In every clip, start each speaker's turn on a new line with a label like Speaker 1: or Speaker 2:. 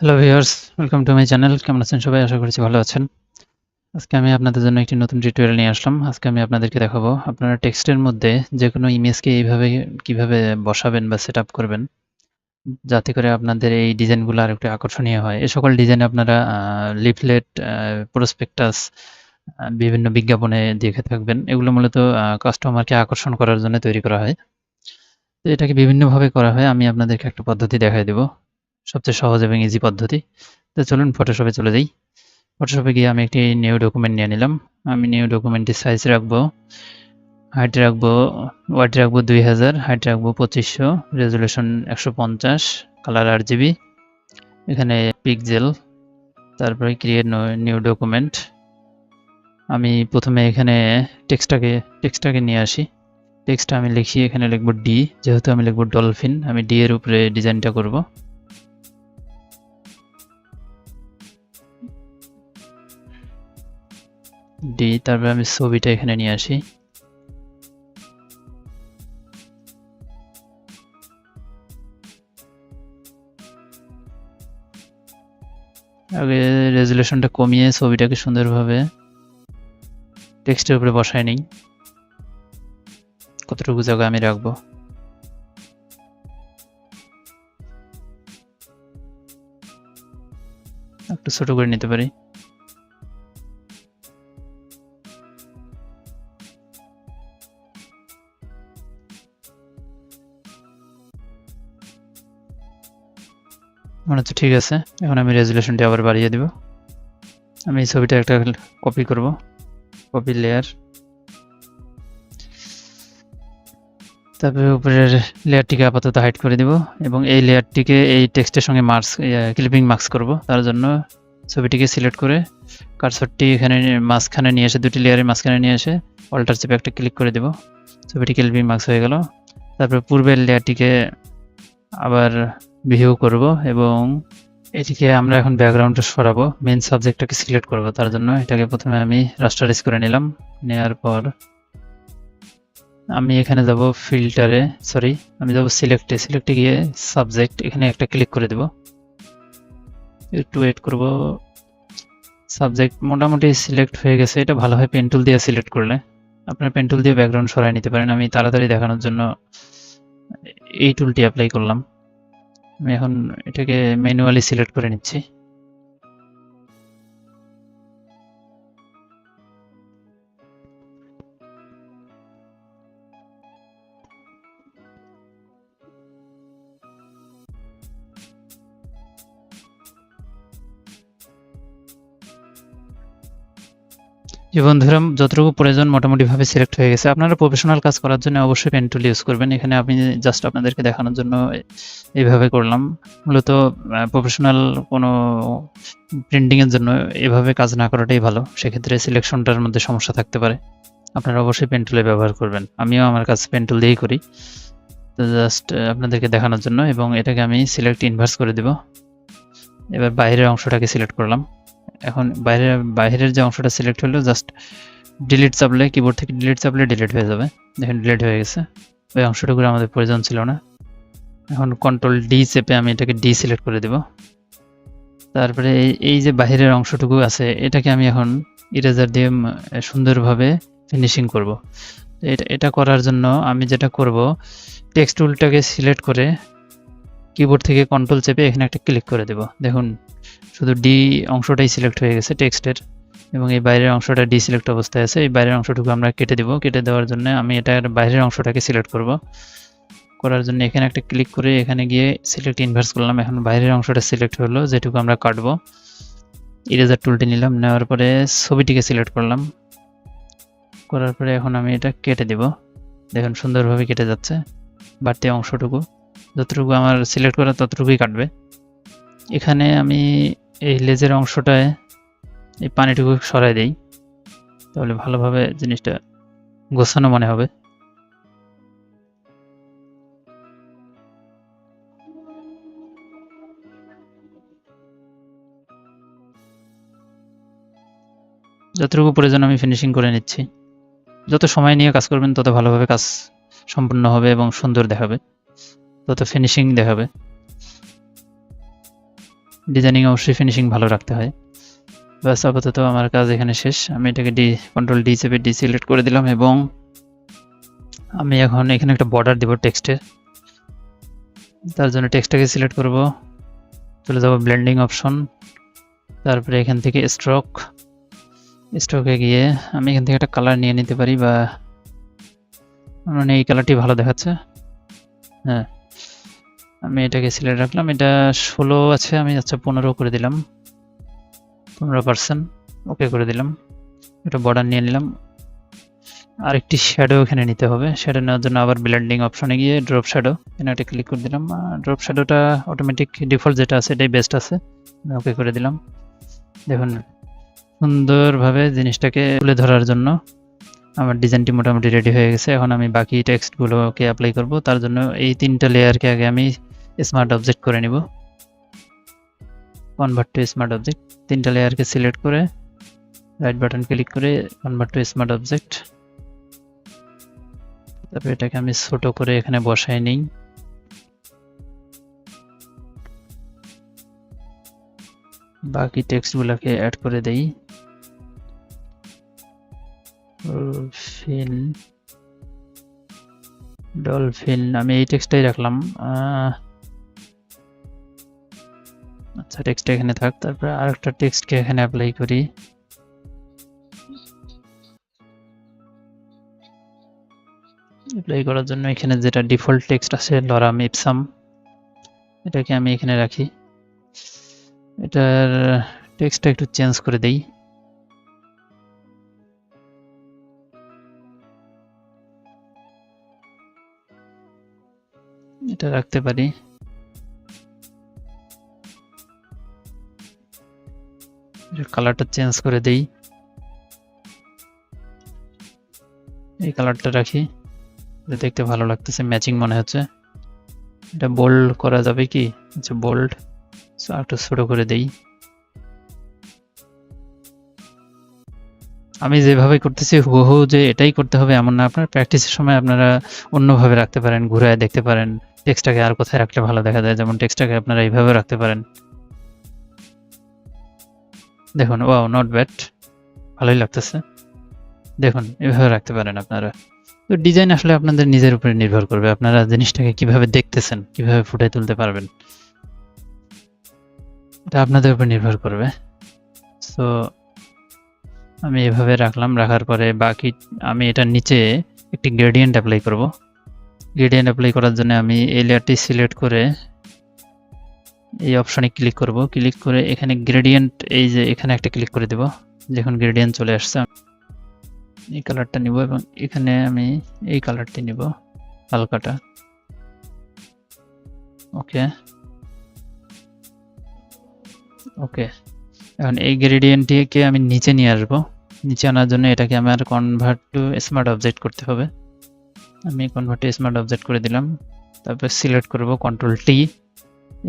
Speaker 1: Hello viewers, welcome to my channel. কেমন আছেন সবাই? আশা করছি ভালো আছেন। আজকে আমি আপনাদের জন্য একটি নতুন টিউটোরিয়াল নিয়ে আসলাম। আজকে আমি আপনাদেরকে দেখাবো আপনারা টেক্সটের মধ্যে যেকোনো ইমেজকে এইভাবে কিভাবে বসাবেন বা সেটআপ করবেন, যাতে করে আপনাদের এই ডিজাইনগুলো আরেকটু আকর্ষণীয় হয়। এই সকল ডিজাইন আপনারা লিফলেট, প্রসপেক্টাস, বিভিন্ন বিজ্ঞাপনে দেখে থাকবেন। এগুলো মূলত কাস্টমারকে আকর্ষণ করার জন্য তৈরি করা হয়। তো এটাকে বিভিন্নভাবে করা হয়। আমি আপনাদেরকে একটা পদ্ধতি দেখায় দেব। সবচেয়ে সহজ এবং ইজি পদ্ধতি। তো চলুন ফটোশপে চলে যাই। ফটোশপে গিয়ে আমি একটি নিউ ডকুমেন্ট নিয়ে নিলাম। আমি নিউ ডকুমেন্টের সাইজ রাখবো, হাইট রাখবো, ওয়াইড রাখবো 2000, হাইট রাখবো 2500, রেজুলেশন 150, কালার RGB, এখানে পিক্সেল, তারপরে ক্রিয়েট নিউ ডকুমেন্ট। আমি প্রথমে এখানে টেক্সটটাকে নিয়ে আসি। টেক্সটটা আমি লিখি, এখানে লিখবো ডি, যেহেতু আমি লিখবো ডলফিন, আমি ডি এর উপরে ডিজাইনটা করব। ডি, তারপরে আমি ছবিটা এখানে নিয়ে আসি। আগে রেজুলেশনটা কমিয়ে ছবিটাকে সুন্দরভাবে টেক্সটের উপরে বসায় নিই। কতটুকু জায়গা আমি রাখবো, একটু ছোট করে নিতে পারি। মনে হচ্ছে ঠিক আছে। এখন আমি রেজুলেশনটা আবার বাড়িয়ে দিব। আমি এই ছবিটা একটা কপি করব, কপি লেয়ার, তারপরে উপরের লেয়ারটিকে আপাতত হাইড করে দিব এবং এই লেয়ারটিকে এই টেক্সটের সঙ্গে ক্লিপিং মার্কস করব। তার জন্য ছবিটিকে সিলেক্ট করে কার্সরটি এখানে মাঝখানে নিয়ে এসে, দুটি লেয়ারের মাঝখানে নিয়ে এসে অল্টার চেপে একটা ক্লিক করে দেব। ছবিটি ক্লিপিং মার্কস হয়ে গেল। তারপরে পূর্বের লেয়ারটিকে আবার ভিউ করব এবং এটিকে আমরা এখন ব্যাকগ্রাউন্ডে সরাবো। মেইন সাবজেক্টটাকে সিলেক্ট করব, তার জন্য এটাকে প্রথমে আমি রাস্টারাইজ করে নিলাম। নেওয়ার পর আমি এখানে যাব ফিল্টারে, আমি যাব সিলেক্টে গিয়ে সাবজেক্ট, এখানে একটা ক্লিক করে দেব। একটু ওয়েট করব। সাবজেক্ট মোটামুটি সিলেক্ট হয়ে গেছে। এটা ভালো হয় পেন টুল দিয়ে সিলেক্ট করলে। আপনার পেন টুল দিয়ে ব্যাকগ্রাউন্ড সরাই নিতে পারেন। আমি তাড়াতাড়ি দেখানোর জন্য এই টুলটি অ্যাপ্লাই করলাম। আমি এখন এটাকে ম্যানুয়ালি সিলেক্ট করে নিচ্ছি। যে বন্ধুরা, যতটুকু প্রয়োজন মোটামুটিভাবে সিলেক্ট হয়ে গেছে। আপনারা প্রফেশনাল কাজ করার জন্য অবশ্যই পেন টুল ইউজ করবেন। এখানে আমি জাস্ট আপনাদেরকে দেখানোর জন্য এইভাবে করলাম। মূলত প্রফেশনাল কোনো প্রিন্টিংয়ের জন্য এভাবে কাজ না করাটাই ভালো। সেক্ষেত্রে সিলেকশনটার মধ্যে সমস্যা থাকতে পারে। আপনারা অবশ্যই পেন টুলে ব্যবহার করবেন। আমিও আমার কাজ পেন টুল দিয়েই করি। তো জাস্ট আপনাদেরকে দেখানোর জন্য, এবং এটাকে আমি সিলেক্ট ইনভার্স করে দেব। এবার বাইরের অংশটাকে সিলেক্ট করলাম। এখন বাইরের যে অংশটা সিলেক্ট হলো, জাস্ট ডিলিট চাপলে, কিবোর্ড থেকে ডিলিট চাপলে ডিলিট হয়ে যাবে। দেখেন ডিলিট হয়ে গেছে। ওই অংশটুকুর আমাদের প্রয়োজন ছিল না। এখন কন্ট্রোল ডি চেপে আমি এটাকে ডি সিলেক্ট করে দেব। তারপরে এই যে বাহিরের অংশটুকু আছে, এটাকে আমি এখন ইরেজার দিয়ে সুন্দরভাবে ফিনিশিং করব। এটা করার জন্য আমি যেটা করব, টেক্সট টুলটাকে সিলেক্ট করে কিবোর্ড থেকে কন্ট্রোল চেপে এখানে একটা ক্লিক করে দেব। দেখুন শুধু ডি অংশটাই সিলেক্ট হয়ে গেছে টেক্সটের, এবং এই বাইরের অংশটা ডিসিলেক্ট অবস্থায় আছে। এই বাইরের অংশটুকু আমরা কেটে দেব। কেটে দেওয়ার জন্য আমি এটার বাইরের অংশটাকে সিলেক্ট করব। করার জন্য এখানে একটা ক্লিক করে এখানে গিয়ে সিলেক্ট ইনভার্স করলাম। এখন বাইরের অংশটা সিলেক্ট হলো, যেটুকু আমরা কাটবো। ইরেজার টুলটি নিলাম, নেওয়ার পরে ছবিটিকে সিলেক্ট করলাম। করার পরে এখন আমি এটা কেটে দেব। দেখুন সুন্দরভাবে কেটে যাচ্ছে। বাড়তি অংশটুকু যতটুকু আমার সিলেক্ট করা ততটুকুই কাটবে। এখানে আমি এই লেজের অংশটায় এই পানিটুকু সরাই দেই, তাহলে ভালোভাবে জিনিসটা গোছানো মনে হবে। যতটুকু প্রয়োজন আমি ফিনিশিং করে নিচ্ছি। যত সময় নিয়ে কাজ করবেন তত ভালোভাবে কাজ সম্পূর্ণ হবে এবং সুন্দর দেখাবে, তত ফিনিশিং দেখাবে। ডিজাইনিং অবশ্যই ফিনিশিং ভালো রাখতে হয়। ব্যাস, আপাতত আমার কাজ এখানে শেষ। আমি এটাকে কন্ট্রোল ডি চেপে ডিসিলেক্ট করে দিলাম এবং আমি এখন এখানে একটা বর্ডার দিব টেক্সটের। তার জন্য টেক্সটটাকে সিলেক্ট করব, চলে যাব ব্লেন্ডিং অপশন, তারপরে এখান থেকে স্ট্রোকে গিয়ে আমি এখান থেকে একটা কালার নিয়ে নিতে পারি, বা মানে এই কালারটি ভালো দেখাচ্ছে। হ্যাঁ, আমি এটাকে সিলেক্ট রাখলাম। এটা 16 আছে, আমি আচ্ছা 15 করে দিলাম, 15%। ওকে করে দিলাম। এটা বর্ডার নিয়ে নিলাম। আরেকটি শ্যাডো এখানে নিতে হবে। শ্যাডো নেওয়ার জন্য আবার ব্লেন্ডিং অপশনে গিয়ে ড্রপ শ্যাডো, এটা ক্লিক করে দিলাম। ড্রপ শ্যাডোটা অটোমেটিক ডিফল্ট যেটা আছে এটাই বেস্ট আছে, ওকে করে দিলাম। দেখুন সুন্দরভাবে জিনিসটাকে তুলে ধরার জন্য আমার ডিজাইনটি মোটামুটি রেডি হয়ে গেছে। এখন আমি বাকি টেক্সটগুলোকে অ্যাপ্লাই করব। তার জন্য এই 3টা লেয়ারকে আগে আমি স্মার্ট অবজেক্ট করে নিব। কনভার্ট টু স্মার্ট অবজেক্ট, 3টা লেয়ারকে সিলেক্ট করে রাইট বাটন ক্লিক করে কনভার্ট টু স্মার্ট অবজেক্ট। তারপর এটাকে আমি ছোট করে এখানে বসাই নিই। বাকি টেক্সটগুলোকে অ্যাড করে দেই। ডলফিন আমি এই টেক্সটটাই রাখলাম। আচ্ছা, টেক্সটটা এখানে থাক। তারপরে আরেকটা টেক্সটকে এখানে অ্যাপ্লাই করি। অ্যাপ্লাই করার জন্য এখানে যেটা ডিফল্ট টেক্সট আছে লরাম ইপসাম, এটাকে আমি এখানে রাখি। এটার টেক্সটটা একটু চেঞ্জ করে দেই। এটা রাখতে পারি। কালারটা চেঞ্জ করে দেই, এই কালারটা রাখি, দেখতে ভালো লাগতেছে, ম্যাচিং মনে হচ্ছে। এটা বোল্ড করা যাবে কি? আচ্ছা, বোল্ড একটু ছোট করে দেই। আমি যেভাবে করতেছি হুবহু যে এটাই করতে হবে এমন না, আপনার প্র্যাকটিসের সময় আপনারা অন্যভাবে রাখতে পারেন, ঘুরায় দেখতে পারেন টেক্সটটাকে আর কোথায় রাখলে ভালো দেখা যায়। যেমন টেক্সটটাকে আপনারা এইভাবে রাখতে পারেন। দেখুন, ওয়াও, নট ব্যাড, ভালোই লাগতেছে। দেখুন, এভাবে রাখতে পারেন আপনারা। তো ডিজাইন আসলে আপনাদের নিজের উপরে নির্ভর করবে, আপনারা জিনিসটাকে কিভাবে দেখতেছেন, কিভাবে ফুটিয়ে তুলতে পারবেন, এটা আপনাদের উপর নির্ভর করবে। সো আমি এভাবে রাখলাম। রাখার পরে বাকি আমি এটার নিচে একটি গ্রেডিয়েন্ট অ্যাপ্লাই করব। গ্রেডিয়েন্ট অ্যাপ্লাই করার জন্য আমি এই লেয়ারটি সিলেক্ট করে এই অপশনে ক্লিক করব। ক্লিক করে এখানে গ্রেডিয়েন্ট, এই যে এখানে একটা ক্লিক করে দেব। যখন গ্রেডিয়েন্ট চলে আসছে এই কালারটা নিব এবং এখানে আমি এই কালারটি নিব, হালকাটা। ওকে ওকে, এখন এই গ্রেডিয়েন্টটিকে আমি নিচে নিয়ে আসবো। নিচে আনার জন্য এটাকে আমার কনভার্ট টু স্মার্ট অবজেক্ট করতে হবে। আমি কনভার্ট টু স্মার্ট অবজেক্ট করে দিলাম। তারপর সিলেক্ট করব, কন্ট্রোল টি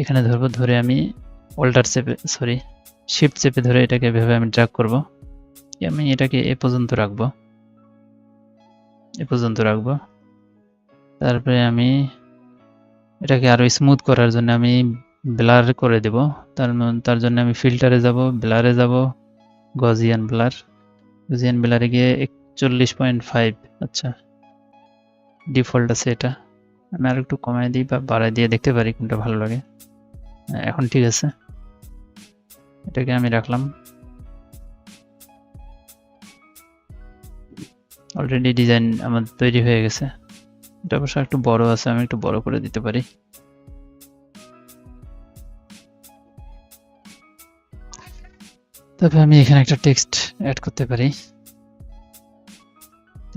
Speaker 1: এখানে ধরবো, ধরে আমি শিফট চেপে ধরে এটাকে এভাবে আমি ড্র্যাগ করব। আমি এটাকে এ পর্যন্ত রাখবো। তারপরে আমি এটাকে আরো স্মুথ করার জন্য আমি ব্লার করে দেব। তার জন্য আমি ফিল্টারে যাব, ব্লারে যাব, গজিয়ান ব্লারে গিয়ে 41.5, আচ্ছা ডিফল্ট আছে এটা। আমি আর একটু কমাই দিই বা বাড়াই দিয়ে দেখতে পারি কোনটা ভালো লাগে। এখন ঠিক আছে, এটাকে আমি রাখলাম। অলরেডি ডিজাইন আমার তৈরি হয়ে গেছে। এটা অবশ্য একটু বড় আছে, আমি একটু বড় করে দিতে পারি। তবে আমি এখানে একটা টেক্সট অ্যাড করতে পারি।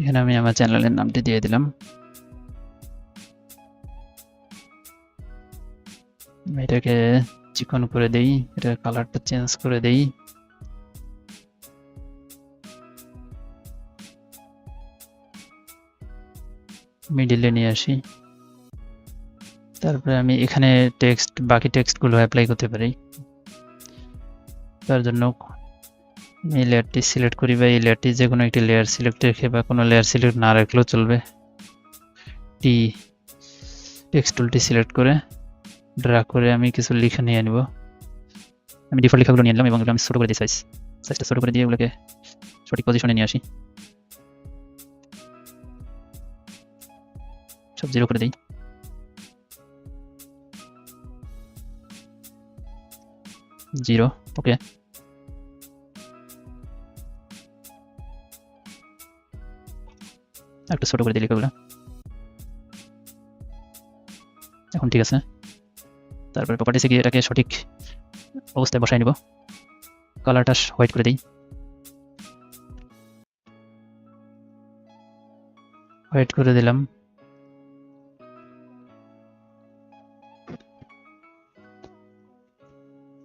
Speaker 1: এখানে আমি আমার চ্যানেলের নামটি দিয়ে দিলাম। এটাকে চিকন করে দেই, এটার কালারটা চেঞ্জ করে দেই। মিডিলে নিয়ে আসি। তারপরে আমি এখানে বাকি টেক্সটগুলো অ্যাপ্লাই করতে পারি। তার জন্য এই লেয়ারটি সিলেক্ট করি, বা এই লেয়ারটি যে কোনো একটি লেয়ার সিলেক্ট রেখে, বা কোনো লেয়ার সিলেক্ট না রাখলেও চলবে। টেক্সট টুলটি সিলেক্ট করে ড্র্যাগ করে আমি কিছু লিখে নিয়ে নিব। আমি ডিফল্ট লেখাগুলো নিয়ে নিলাম এবং এগুলো আমি ছোটো করে দিই, সাইজটা ছোটো করে দিয়ে এগুলোকে সঠিক পজিশনে নিয়ে আসি, সব 0 করে দিই। জিরো, ওকে। একটু ছোট করে দিই লেখাগুলো, এখন ঠিক আছে। তারপরে প্রপার্টিসে গিয়ে এটাকে সঠিক অবস্থায় বসাই নিব, কালারটা হোয়াইট করে দিই, হোয়াইট করে দিলাম।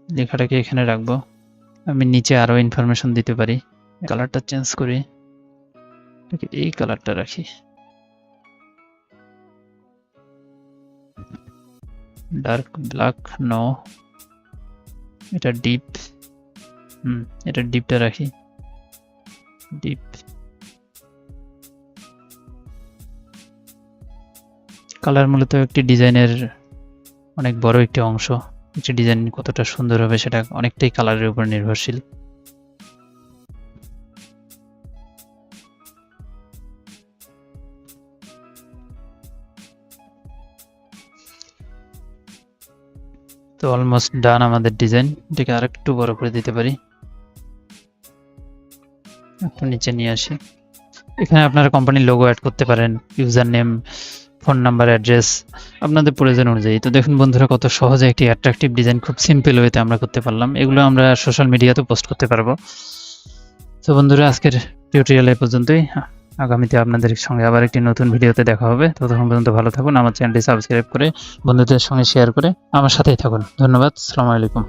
Speaker 1: লেখাটাকে এখানে রাখবো, আমি নিচে আরো ইনফরমেশন দিতে পারি। কালারটা চেঞ্জ করি, এই কালারটা রাখি, ডার্ক ব্ল্যাক নো, এটা ডিপ, এটা ডিপটা রাখি, ডিপ। কালার মূলত একটি ডিজাইনের অনেক বড় একটি অংশ, একটি ডিজাইন কতটা সুন্দর হবে সেটা অনেকটাই কালারের উপর নির্ভরশীল। তো অলমোস্ট ডান আমাদের ডিজাইন, এটাকে আরেকটু বড় করে দিতে পারি, একটু নিচে নিয়ে আসি। এখানে আপনারা কোম্পানির লোগো অ্যাড করতে পারেন, user name, phone number, address আপনাদের প্রয়োজন অনুযায়ী। তো দেখুন বন্ধুরা, কত সহজে একটি অ্যাট্রাকটিভ ডিজাইন খুব সিম্পল ওয়েতে আমরা করতে পারলাম। এগুলো আমরা সোশ্যাল মিডিয়াতে পোস্ট করতে পারবো। তো বন্ধুরা, আজকের টিউটোরিয়াল এই পর্যন্তই। আগামীতে আপনাদের সঙ্গে আবার একটি নতুন ভিডিওতে দেখা হবে। ততক্ষণ পর্যন্ত ভালো থাকুন, আমার চ্যানেলটি সাবস্ক্রাইব করে বন্ধুদের সঙ্গে শেয়ার করে আমার সাথেই থাকুন। ধন্যবাদ, আসসালামু আলাইকুম।